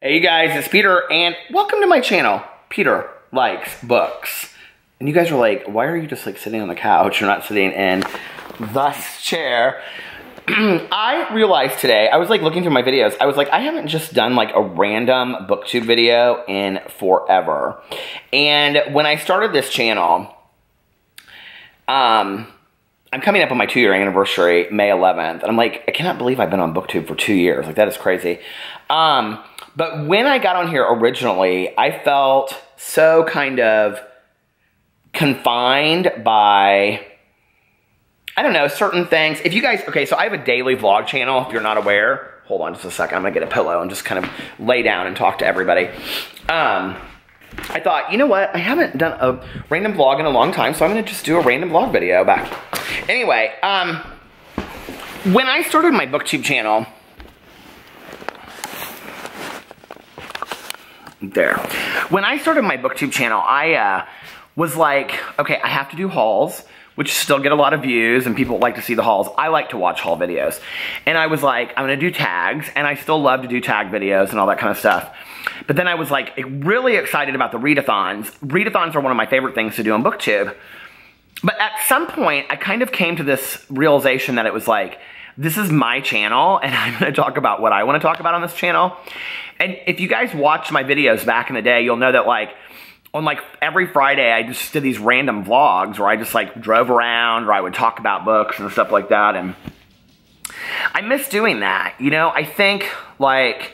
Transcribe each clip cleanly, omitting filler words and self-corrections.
Hey you guys, it's Peter and welcome to my channel. Peter Likes Books. And you guys are like, why are you just like sitting on the couch? You're not sitting in this chair. I realized today, I was like looking through my videos, I was like, I haven't just done like a random booktube video in forever. And when I started this channel, I'm coming up on my 2-year anniversary, May 11th. And I'm like, I cannot believe I've been on Booktube for 2 years. Like, that is crazy. But when I got on here originally, I felt so kind of confined by, I don't know, certain things. If you guys, okay, so I have a daily vlog channel, if you're not aware. Hold on just a second, I'm gonna get a pillow and just kind of lay down and talk to everybody. I thought, you know what, I haven't done a random vlog in a long time, so I'm gonna just do a random vlog video back. Anyway, when I started my Booktube channel, when I started my Booktube channel, I was like, okay, I have to do hauls, which still get a lot of views, and people like to see the hauls. I like to watch haul videos. And I was like, I'm gonna do tags, and I still love to do tag videos and all that kind of stuff. But then I was like really excited about the readathons. Readathons are one of my favorite things to do on Booktube. But at some point, I kind of came to this realization that it was like, this is my channel, and I'm gonna talk about what I wanna talk about on this channel. And if you guys watched my videos back in the day, you'll know that like, on like every Friday, I just did these random vlogs where I just like drove around, or I would talk about books and stuff like that. And I miss doing that. You know, I think like,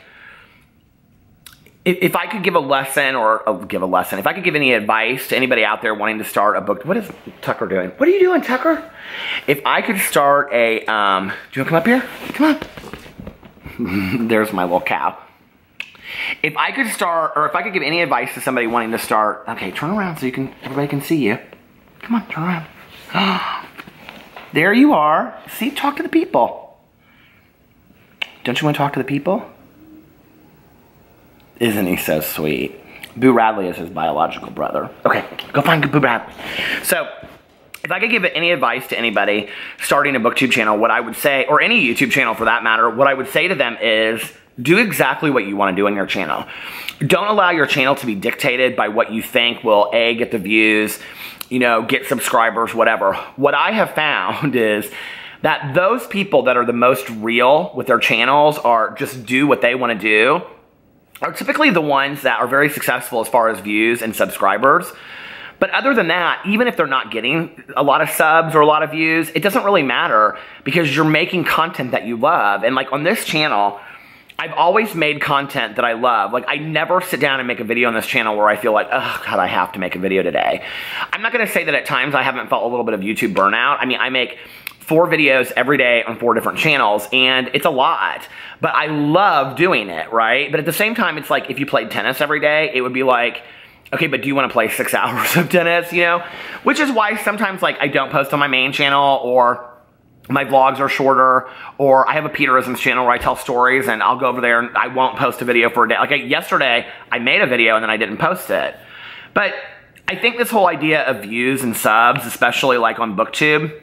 if I could give a lesson, if I could give any advice to anybody out there wanting to start a book, what is Tucker doing? What are you doing, Tucker? If I could start a, do you want to come up here? Come on. There's my little cow. If I could start, or if I could give any advice to somebody wanting to start, okay, turn around so everybody can see you. Come on, turn around. There you are. See, talk to the people. Don't you want to talk to the people? Isn't he so sweet? Boo Radley is his biological brother. Okay, go find Boo Radley. So, if I could give any advice to anybody starting a Booktube channel, what I would say, or any YouTube channel for that matter, what I would say to them is, do exactly what you want to do in your channel. Don't allow your channel to be dictated by what you think will, A, get the views, you know, get subscribers, whatever. What I have found is that those people that are the most real with their channels are just do what they want to do are typically the ones that are very successful as far as views and subscribers. But other than that, even if they're not getting a lot of subs or a lot of views, it doesn't really matter because you're making content that you love. And like on this channel, I've always made content that I love. Like, I never sit down and make a video on this channel where I feel like, oh, God, I have to make a video today. I'm not gonna say that at times I haven't felt a little bit of YouTube burnout. I mean, I make 4 videos every day on 4 different channels, and it's a lot. But I love doing it, right? But at the same time, it's like if you played tennis every day, it would be like, okay, but do you want to play 6 hours of tennis, you know? Which is why sometimes, like, I don't post on my main channel, or my vlogs are shorter, or I have a Peterisms channel where I tell stories and I'll go over there and I won't post a video for a day. Like yesterday, I made a video and then I didn't post it. But I think this whole idea of views and subs, especially like on Booktube,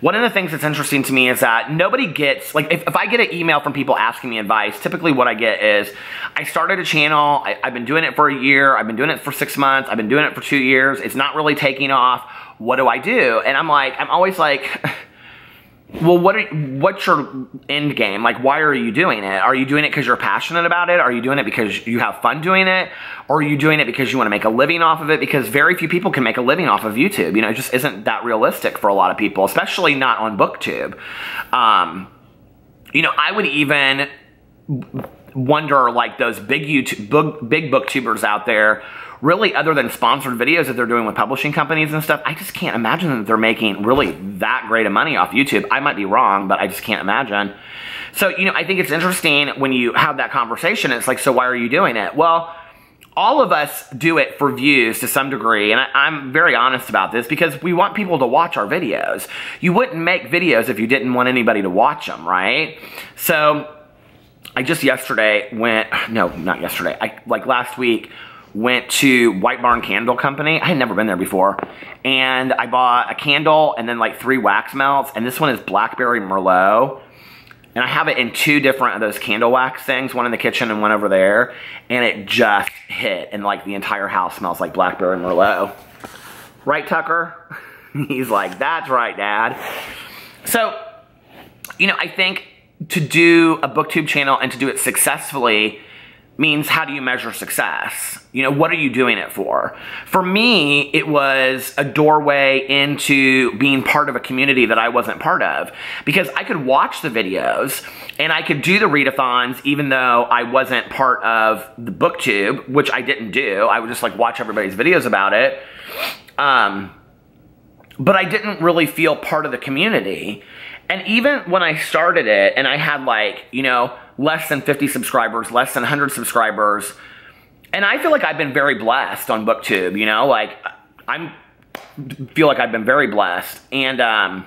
one of the things that's interesting to me is that nobody gets, like if I get an email from people asking me advice, typically what I get is, I started a channel, I've been doing it for a year, I've been doing it for 6 months, I've been doing it for 2 years, it's not really taking off, what do I do? And I'm always like, well, what's your end game? Like, why are you doing it? Are you doing it because you're passionate about it? Are you doing it because you have fun doing it? Or are you doing it because you want to make a living off of it? Because very few people can make a living off of YouTube. You know, it just isn't that realistic for a lot of people, especially not on Booktube. You know, I would even wonder, like, those big Booktubers out there, really, other than sponsored videos that they're doing with publishing companies and stuff, I just can't imagine that they're making really that great of money off YouTube. I might be wrong, but I just can't imagine. So, you know, I think it's interesting when you have that conversation. It's like, so why are you doing it? Well, all of us do it for views to some degree, and I'm very honest about this because we want people to watch our videos. You wouldn't make videos if you didn't want anybody to watch them, right? So, I just yesterday went, no, not yesterday, like last week, went to White Barn Candle Company. I had never been there before. And I bought a candle and then like 3 wax melts. And this one is Blackberry Merlot. And I have it in 2 different of those candle wax things, one in the kitchen and one over there. And it just hit, and like the entire house smells like blackberry Merlot. Right, Tucker? He's like, that's right, Dad. So, you know, I think to do a booktube channel and to do it successfully means, how do you measure success? You know, what are you doing it for? For me, it was a doorway into being part of a community that I wasn't part of, because I could watch the videos and I could do the readathons even though I wasn't part of the booktube, which I didn't do. I would just like watch everybody's videos about it. But I didn't really feel part of the community. And even when I started it and I had like, you know, less than 50 subscribers, less than 100 subscribers, and I feel like I've been very blessed on Booktube, you know, like feel like I've been very blessed. And,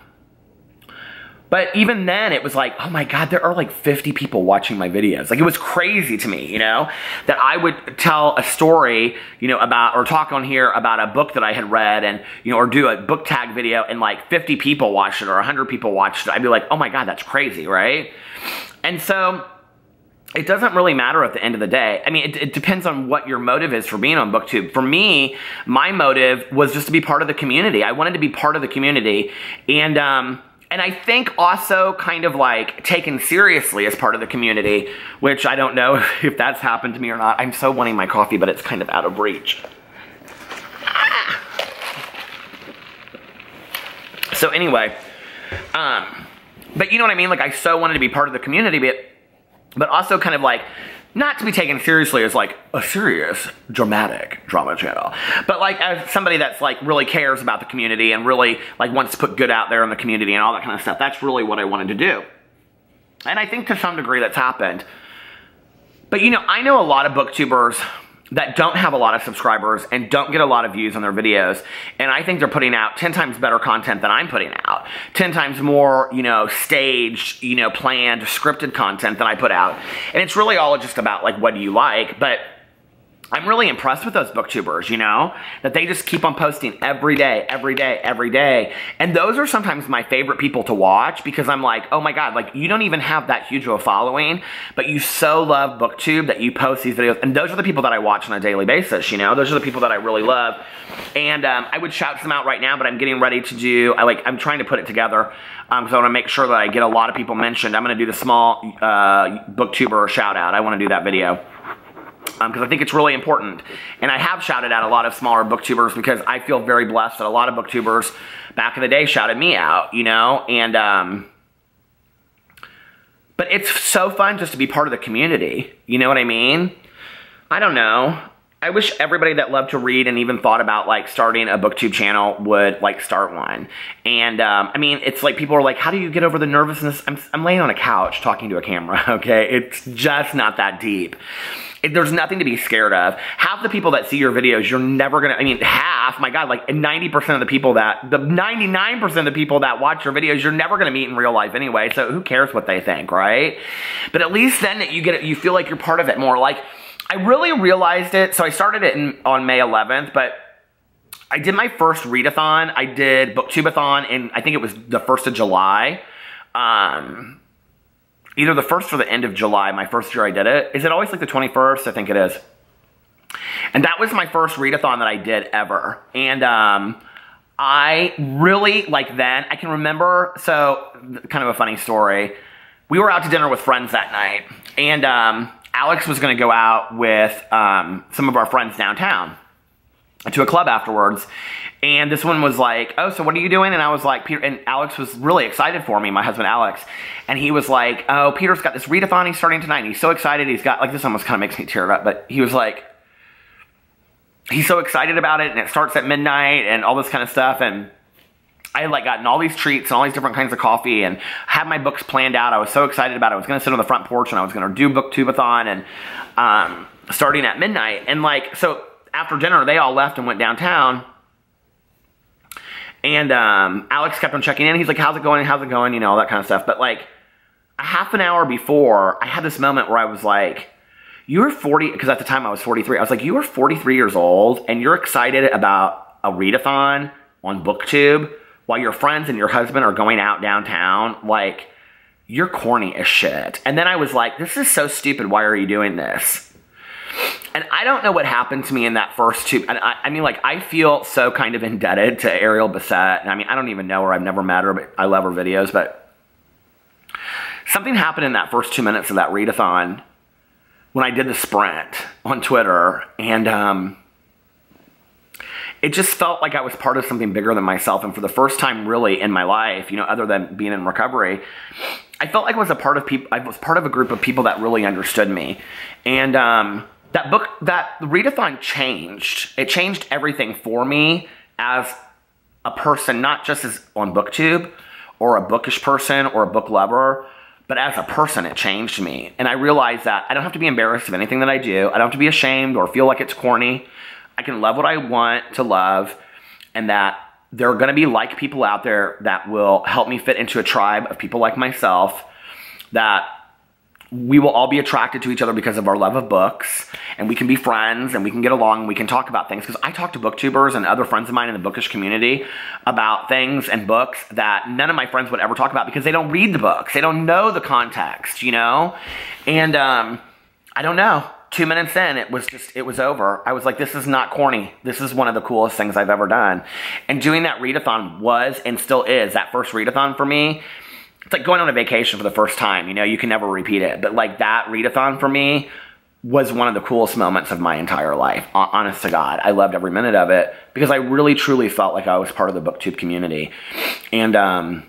but even then it was like, oh my God, there are like 50 people watching my videos. Like, it was crazy to me, you know, that I would tell a story, you know, about, or talk on here about a book that I had read, and, you know, or do a book tag video and like 50 people watched it or 100 people watched it. I'd be like, oh my God, that's crazy, right? And so it doesn't really matter at the end of the day. I mean, it depends on what your motive is for being on Booktube. For me, my motive was just to be part of the community. I wanted to be part of the community. And I think also kind of like taken seriously as part of the community, which I don't know if that's happened to me or not. I'm so wanting my coffee, but it's kind of out of reach. So anyway, but you know what I mean? Like, I so wanted to be part of the community, but also kind of like, not to be taken seriously as like a serious dramatic drama channel, but like as somebody that's like really cares about the community and really like wants to put good out there in the community and all that kind of stuff. That's really what I wanted to do. And I think to some degree that's happened. But you know, I know a lot of booktubers that don't have a lot of subscribers and don't get a lot of views on their videos. And I think they're putting out 10 times better content than I'm putting out. 10 times more, you know, staged, you know, planned, scripted content than I put out. And it's really all just about like, what do you like? But I'm really impressed with those booktubers, you know, that they just keep on posting every day, every day, every day. And those are sometimes my favorite people to watch, because I'm like, oh my God, like, you don't even have that huge of a following, but you so love Booktube that you post these videos. And those are the people that I watch on a daily basis, you know, those are the people that I really love. And I would shout them out right now, but I'm getting ready to do, I'm trying to put it together, because I want to make sure that I get a lot of people mentioned. I'm going to do the small booktuber shout out. I want to do that video. Because I think it's really important. And I have shouted out a lot of smaller booktubers because I feel very blessed that a lot of booktubers back in the day shouted me out, you know? And, but it's so fun just to be part of the community. You know what I mean? I don't know. I wish everybody that loved to read and even thought about like starting a booktube channel would like start one. And I mean, it's like people are like, how do you get over the nervousness? I'm laying on a couch talking to a camera, okay? It's just not that deep. There's nothing to be scared of. Half the people that see your videos, you're never gonna, I mean, half, my God, like 90% of the people that, the 99% of the people that watch your videos, you're never gonna meet in real life anyway, so who cares what they think, right? But at least then that you get it, you feel like you're part of it more. Like, I really realized it, so I started it on May 11th, but I did my first readathon. I did Booktubeathon, and I think it was the 1st of July. Either the 1st or the end of July, my first year I did it. Is it always like the 21st? I think it is. And that was my first readathon that I did ever. And I really, like then, I can remember, so kind of a funny story. We were out to dinner with friends that night. And Alex was gonna go out with some of our friends downtown to a club afterwards. And this one was like, oh, so what are you doing? And I was like, Peter, and Alex was really excited for me, my husband Alex. And he was like, oh, Peter's got this readathon he's starting tonight. And he's so excited. He's got, like, this almost kind of makes me tear up, but he was like, he's so excited about it. And it starts at midnight and all this kind of stuff. And I had like gotten all these treats and all these different kinds of coffee and had my books planned out. I was so excited about it. I was going to sit on the front porch and I was going to do Booktubeathon and starting at midnight. And like, so after dinner, they all left and went downtown. And Alex kept on checking in. He's like, how's it going? How's it going? You know, all that kind of stuff. But like a half an hour before, I had this moment where I was like, you were 40, because at the time I was 43. I was like, you are 43 years old and you're excited about a readathon on Booktube while your friends and your husband are going out downtown. Like, you're corny as shit. And then I was like, this is so stupid. Why are you doing this? And I don't know what happened to me in that first two. And I mean, like, I feel so kind of indebted to Ariel Bissett. And I mean, I don't even know her. I've never met her, but I love her videos. But something happened in that first 2 minutes of that readathon when I did the sprint on Twitter. And it just felt like I was part of something bigger than myself. And for the first time really in my life, you know, other than being in recovery, I felt like I was a part of people. I was part of a group of people that really understood me. And that readathon changed. It changed everything for me as a person, not just as on Booktube or a bookish person or a book lover, but as a person, it changed me. And I realized that I don't have to be embarrassed of anything that I do. I don't have to be ashamed or feel like it's corny. I can love what I want to love, and that there are going to be like people out there that will help me fit into a tribe of people like myself, that we will all be attracted to each other because of our love of books, and we can be friends, and we can get along, and we can talk about things. Because I talk to booktubers and other friends of mine in the bookish community about things and books that none of my friends would ever talk about because they don't read the books. They don't know the context, you know? And I don't know. 2 minutes in, it was over. I was like, this is not corny. This is one of the coolest things I've ever done. And doing that readathon was, and still is, that first readathon for me, it's like going on a vacation for the first time. You know, you can never repeat it. But like that readathon for me was one of the coolest moments of my entire life. Honest to God. I loved every minute of it because I really, truly felt like I was part of the Booktube community. And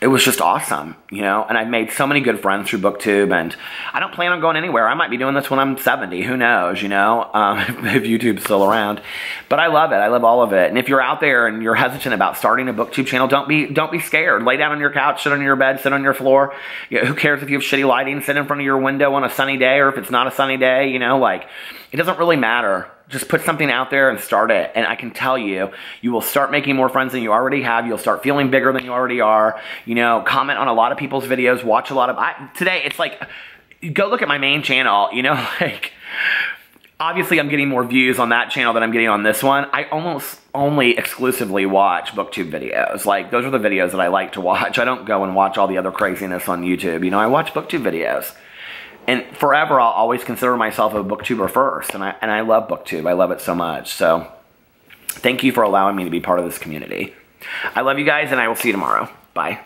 it was just awesome, you know, and I've made so many good friends through Booktube, and I don't plan on going anywhere. I might be doing this when I'm 70, who knows, you know, if YouTube's still around. But I love it. I love all of it. And if you're out there and you're hesitant about starting a Booktube channel, don't be scared. Lay down on your couch, sit on your bed, sit on your floor. You know, who cares if you have shitty lighting? Sit in front of your window on a sunny day, or if it's not a sunny day, you know, like, it doesn't really matter. Just put something out there and start it. And I can tell you, you will start making more friends than you already have. You'll start feeling bigger than you already are. You know, comment on a lot of people's videos. Watch a lot of... today, it's like, go look at my main channel. You know, like, obviously I'm getting more views on that channel than I'm getting on this one. I almost only exclusively watch Booktube videos. Like, those are the videos that I like to watch. I don't go and watch all the other craziness on YouTube. You know, I watch Booktube videos. And forever, I'll always consider myself a booktuber first. And I love Booktube. I love it so much. So thank you for allowing me to be part of this community. I love you guys, and I will see you tomorrow. Bye.